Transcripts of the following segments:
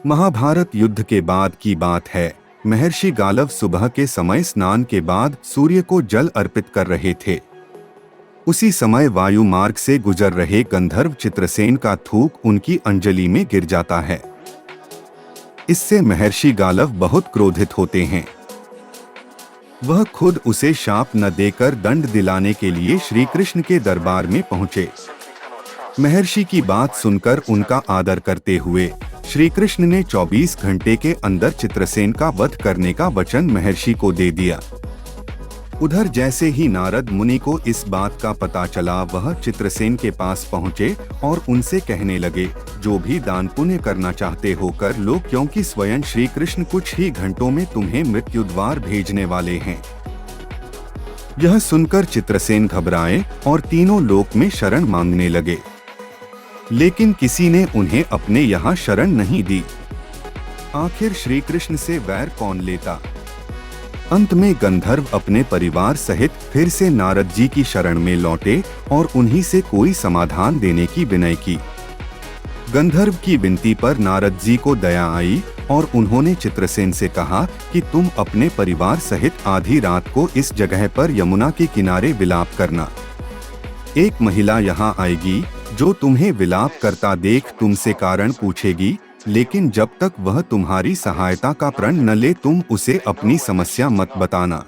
महाभारत युद्ध के बाद की बात है। महर्षि गालव सुबह के समय स्नान के बाद सूर्य को जल अर्पित कर रहे थे। उसी समय वायु मार्ग से गुजर रहे गंधर्व चित्रसेन का थूक उनकी अंजलि में गिर जाता है। इससे महर्षि गालव बहुत क्रोधित होते हैं। वह खुद उसे शाप न देकर दंड दिलाने के लिए श्री कृष्ण के दरबार में पहुंचे। महर्षि की बात सुनकर उनका आदर करते हुए श्री कृष्ण ने 24 घंटे के अंदर चित्रसेन का वध करने का वचन महर्षि को दे दिया। उधर जैसे ही नारद मुनि को इस बात का पता चला, वह चित्रसेन के पास पहुंचे और उनसे कहने लगे, जो भी दान पुण्य करना चाहते हो कर लो, क्योंकि स्वयं श्री कृष्ण कुछ ही घंटों में तुम्हें मृत्यु द्वार भेजने वाले हैं। यह सुनकर चित्रसेन घबराए और तीनों लोक में शरण मांगने लगे, लेकिन किसी ने उन्हें अपने यहाँ शरण नहीं दी। आखिर श्री कृष्ण से वैर कौन लेता। अंत में गंधर्व अपने परिवार सहित फिर से नारद जी की शरण में लौटे और उन्हीं से कोई समाधान देने की विनय की। गंधर्व की विनती पर नारद जी को दया आई और उन्होंने चित्रसेन से कहा कि तुम अपने परिवार सहित आधी रात को इस जगह पर यमुना के किनारे विलाप करना। एक महिला यहाँ आएगी जो तुम्हें विलाप करता देख तुमसे कारण पूछेगी, लेकिन जब तक वह तुम्हारी सहायता का प्रण न ले तुम उसे अपनी समस्या मत बताना।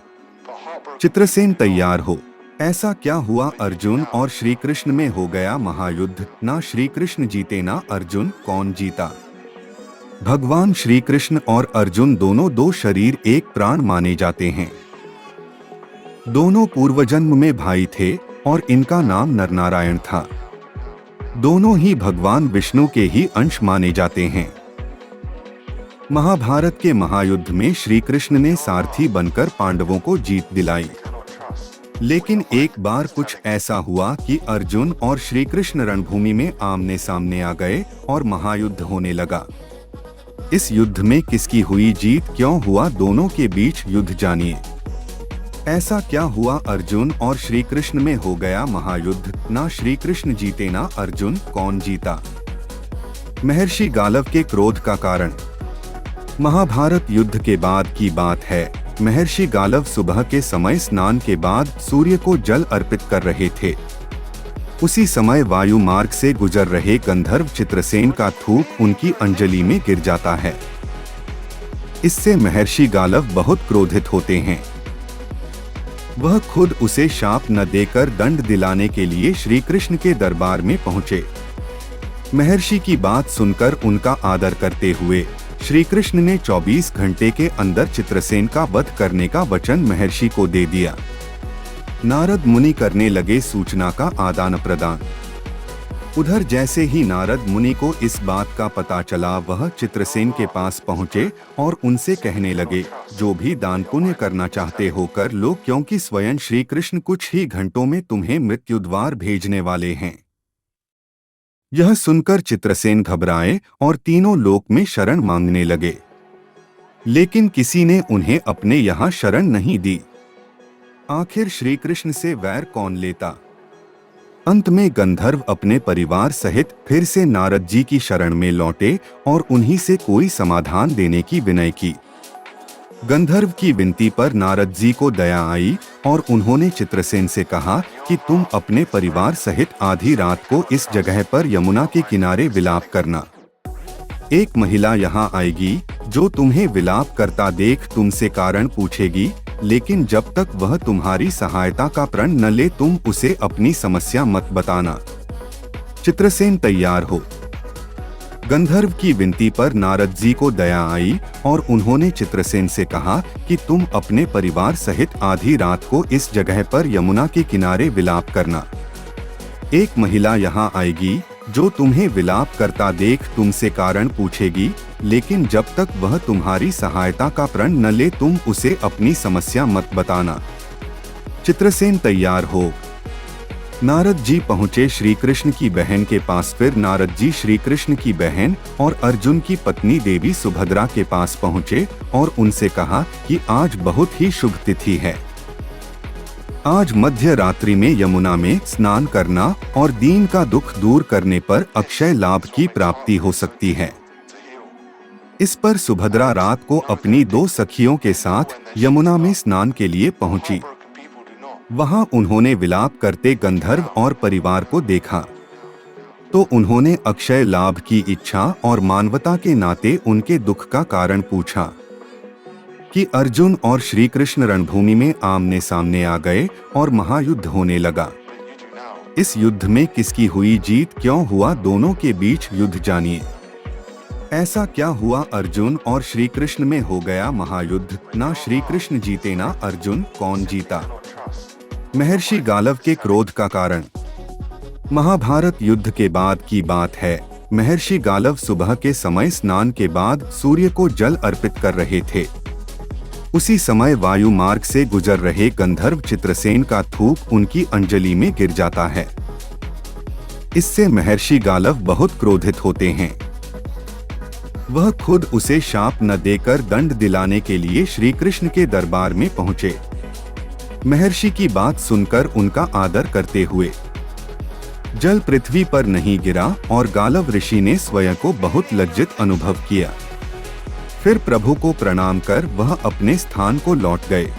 चित्रसेन तैयार हो। ऐसा क्या हुआ, अर्जुन और श्री कृष्ण में हो गया महायुद्ध। ना श्री कृष्ण जीते ना अर्जुन, कौन जीता। भगवान श्री कृष्ण और अर्जुन दोनों दो शरीर एक प्राण माने जाते हैं। दोनों पूर्वजन्म में भाई थे और इनका नाम नरनारायण था। दोनों ही भगवान विष्णु के ही अंश माने जाते हैं। महाभारत के महायुद्ध में श्री कृष्ण ने सारथी बनकर पांडवों को जीत दिलाई। लेकिन एक बार कुछ ऐसा हुआ कि अर्जुन और श्री कृष्ण रणभूमि में आमने सामने आ गए और महायुद्ध होने लगा। इस युद्ध में किसकी हुई जीत, क्यों हुआ दोनों के बीच युद्ध, जानिए। ऐसा क्या हुआ, अर्जुन और श्री कृष्ण में हो गया महायुद्ध। ना श्री कृष्ण जीते ना अर्जुन, कौन जीता। महर्षि गालव के क्रोध का कारण। महाभारत युद्ध के बाद की बात है। महर्षि गालव सुबह के समय स्नान के बाद सूर्य को जल अर्पित कर रहे थे। उसी समय वायु मार्ग से गुजर रहे गंधर्व चित्रसेन का थूक उनकी अंजलि में गिर जाता है। इससे महर्षि गालव बहुत क्रोधित होते हैं। वह खुद उसे शाप न देकर दंड दिलाने के लिए श्री कृष्ण के दरबार में पहुंचे। महर्षि की बात सुनकर उनका आदर करते हुए श्री कृष्ण ने 24 घंटे के अंदर चित्रसेन का वध करने का वचन महर्षि को दे दिया। नारद मुनि करने लगे सूचना का आदान प्रदान। उधर जैसे ही नारद मुनि को इस बात का पता चला, वह चित्रसेन के पास पहुंचे और उनसे कहने लगे, जो भी दान पुण्य करना चाहते हो कर लो, क्योंकि स्वयं श्री कृष्ण कुछ ही घंटों में तुम्हें मृत्यु द्वार भेजने वाले हैं। यह सुनकर चित्रसेन घबराए और तीनों लोक में शरण मांगने लगे, लेकिन किसी ने उन्हें अपने यहाँ शरण नहीं दी। आखिर श्री कृष्ण से वैर कौन लेता। अंत में गंधर्व अपने परिवार सहित फिर से नारद जी की शरण में लौटे और उन्हीं से कोई समाधान देने की विनय की। गंधर्व की विनती पर नारद जी को दया आई और उन्होंने चित्रसेन से कहा कि तुम अपने परिवार सहित आधी रात को इस जगह पर यमुना के किनारे विलाप करना। एक महिला यहाँ आएगी जो तुम्हें विलाप करता देख तुमसे कारण पूछेगी, लेकिन जब तक वह तुम्हारी सहायता का प्रण न ले तुम उसे अपनी समस्या मत बताना। चित्रसेन तैयार हो। गंधर्व की विनती पर नारद जी को दया आई और उन्होंने चित्रसेन से कहा कि तुम अपने परिवार सहित आधी रात को इस जगह पर यमुना के किनारे विलाप करना। एक महिला यहाँ आएगी जो तुम्हें विलाप करता देख तुमसे कारण पूछेगी, लेकिन जब तक वह तुम्हारी सहायता का प्रण न ले तुम उसे अपनी समस्या मत बताना। चित्रसेन तैयार हो। नारद जी पहुँचे श्री कृष्ण की बहन के पास। फिर नारद जी श्री कृष्ण की बहन और अर्जुन की पत्नी देवी सुभद्रा के पास पहुँचे और उनसे कहा कि आज बहुत ही शुभ तिथि है। आज मध्य रात्रि में यमुना में स्नान करना और दीन का दुख दूर करने पर अक्षय लाभ की प्राप्ति हो सकती है। इस पर सुभद्रा रात को अपनी 2 सखियों के साथ यमुना में स्नान के लिए पहुंची। वहां उन्होंने विलाप करते गंधर्व और परिवार को देखा तो उन्होंने अक्षय लाभ की इच्छा और मानवता के नाते उनके दुख का कारण पूछा कि अर्जुन और श्री कृष्ण रणभूमि में आमने सामने आ गए और महायुद्ध होने लगा। इस युद्ध में किसकी हुई जीत, क्यों हुआ दोनों के बीच युद्ध, जानिए। ऐसा क्या हुआ अर्जुन और श्री कृष्ण में हो गया महायुद्ध, ना श्री कृष्ण जीते ना अर्जुन, कौन जीता? महर्षि गालव के क्रोध का कारण। महाभारत युद्ध के बाद की बात है। महर्षि गालव सुबह के समय स्नान के बाद सूर्य को जल अर्पित कर रहे थे। उसी समय वायु मार्ग से गुजर रहे गंधर्व चित्रसेन का थूक उनकी अंजलि में गिर जाता है। इससे महर्षि गालव बहुत क्रोधित होते हैं। वह खुद उसे शाप न देकर दंड दिलाने के लिए श्री कृष्ण के दरबार में पहुंचे। महर्षि की बात सुनकर उनका आदर करते हुए जल पृथ्वी पर नहीं गिरा और गालव ऋषि ने स्वयं को बहुत लज्जित अनुभव किया। फिर प्रभु को प्रणाम कर वह अपने स्थान को लौट गए।